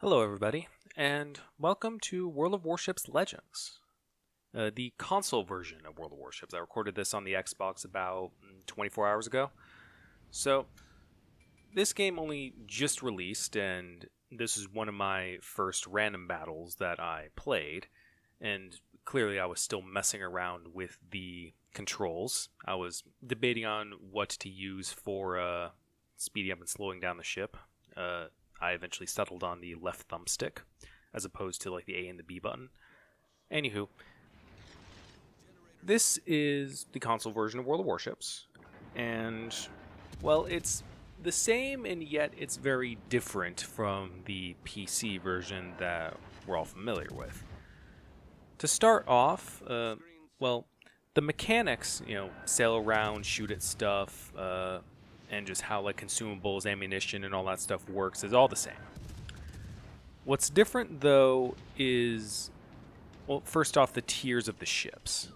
Hello, everybody, and welcome to World of Warships Legends, the console version of World of Warships. I recorded this on the Xbox about 24 hours ago. So, this game only just released, and this is one of my first random battles that I played, and clearly I was still messing around with the controls. I was debating on what to use for speeding up and slowing down the ship. I eventually settled on the left thumbstick as opposed to like the A and the B button. Anywho, this is the console version of World of Warships, and well, it's the same and yet it's very different from the PC version that we're all familiar with. To start off, well, the mechanics, sail around, shoot at stuff, and just how like consumables, ammunition, and all that stuff works is all the same. What's different though is, well, first off, the tiers of the ships.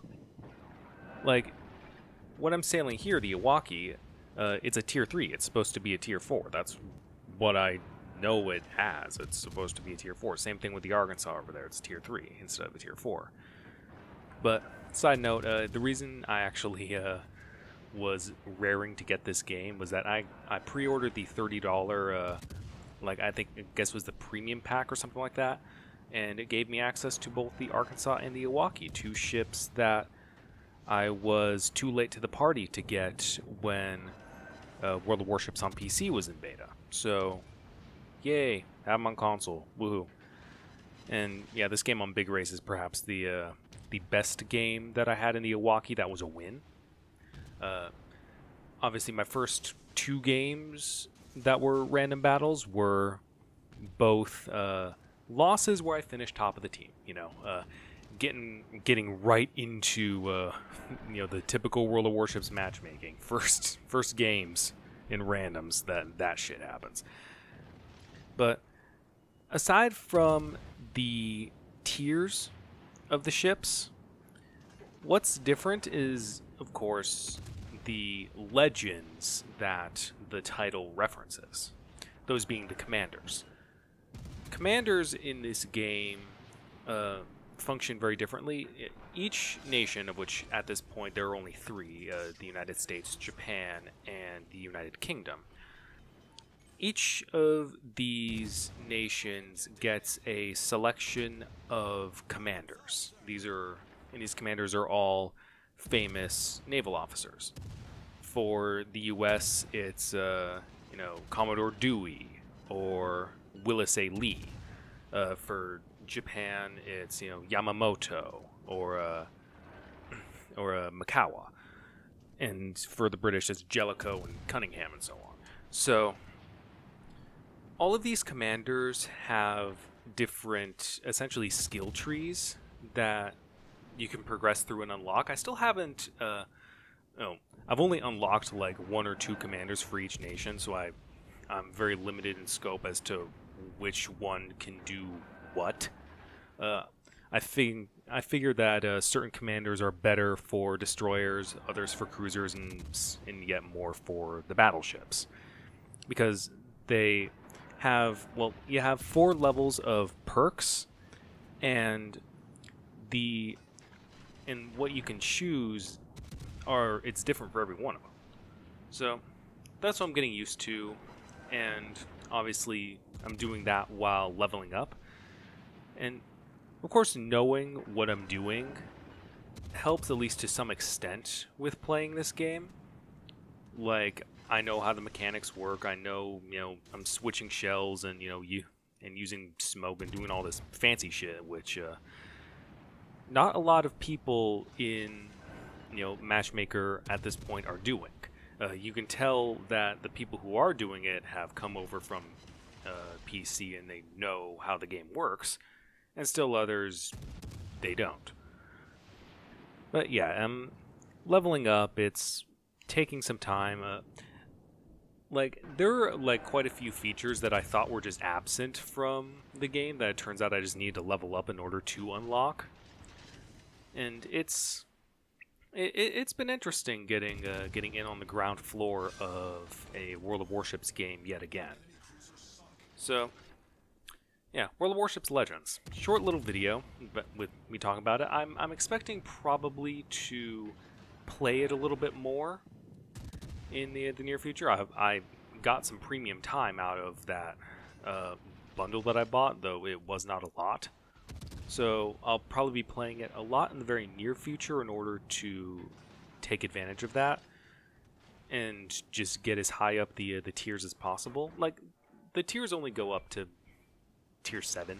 Like, what I'm sailing here, the Iwaki, it's a tier 3. It's supposed to be a tier 4. That's what I know it has. It's supposed to be a tier 4. Same thing with the Arkansas over there. It's tier 3 instead of a tier 4. But, side note, the reason I actually was raring to get this game was that I pre-ordered the $30 I guess was the premium pack or something like that, and it gave me access to both the Arkansas and the Iwaki, two ships that I was too late to the party to get when World of Warships on PC was in beta. So yay, have them on console, woohoo. And yeah, this game on Big Race is perhaps the best game that I had in the Iwaki. That was a win. Obviously, my first two games that were random battles were both losses where I finished top of the team. Getting right into the typical World of Warships matchmaking. First games in randoms that shit happens. But aside from the tiers of the ships, what's different is, of course, the legends that the title references, those being the commanders. Commanders in this game function very differently. Each nation, of which at this point there are only three, the United States, Japan, and the United Kingdom, each of these nations gets a selection of commanders. These commanders are all famous naval officers. For the U.S., it's Commodore Dewey or Willis A. Lee. For Japan, it's Yamamoto or Mikawa, and for the British, it's Jellicoe and Cunningham and so on. So all of these commanders have different, essentially, skill trees that you can progress through and unlock. I still haven't. I've only unlocked like one or two commanders for each nation, so I'm very limited in scope as to which one can do what. I figure that certain commanders are better for destroyers, others for cruisers, and yet more for the battleships, because they have you have 4 levels of perks, and what you can choose it's different for every one of them. So that's what I'm getting used to, and obviously I'm doing that while leveling up. And of course, knowing what I'm doing helps, at least to some extent, with playing this game. Like, I know how the mechanics work. I know, I'm switching shells and and using smoke and doing all this fancy shit, which not a lot of people in Matchmaker at this point are doing. You can tell that the people who are doing it have come over from PC and they know how the game works, and still others, they don't. But yeah, I'm leveling up. It's taking some time. There are quite a few features that I thought were just absent from the game that it turns out I just need to level up in order to unlock. And it's been interesting getting in on the ground floor of a World of Warships game yet again. So yeah, World of Warships Legends. Short little video, but with me talking about it. I'm expecting probably to play it a little bit more in the near future. I got some premium time out of that bundle that I bought, though it was not a lot. So I'll probably be playing it a lot in the very near future in order to take advantage of that and just get as high up the tiers as possible. Like, the tiers only go up to tier 7,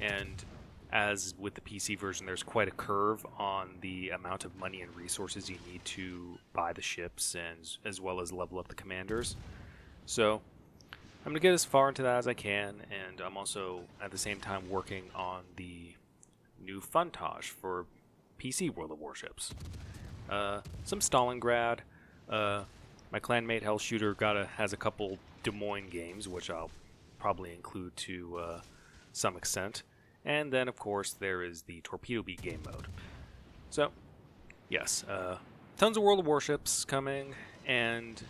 and as with the PC version, there's quite a curve on the amount of money and resources you need to buy the ships and as well as level up the commanders. So I'm going to get as far into that as I can, and I'm also at the same time working on the new Funtage for PC World of Warships. Some Stalingrad. My clanmate Hell Shooter has a couple Des Moines games, which I'll probably include to some extent. And then, of course, there is the Torpedo Beat game mode. So, yes, tons of World of Warships coming, and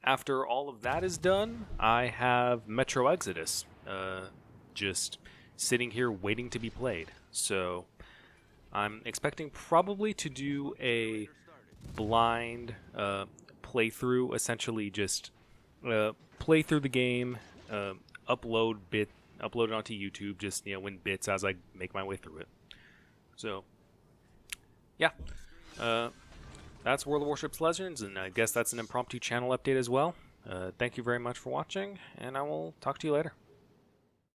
after all of that is done, I have Metro Exodus just sitting here waiting to be played. So, I'm expecting probably to do a blind playthrough, essentially just play through the game, upload it onto YouTube, just in bits as I make my way through it. So, yeah, that's World of Warships Legends, and I guess that's an impromptu channel update as well. Thank you very much for watching, and I will talk to you later.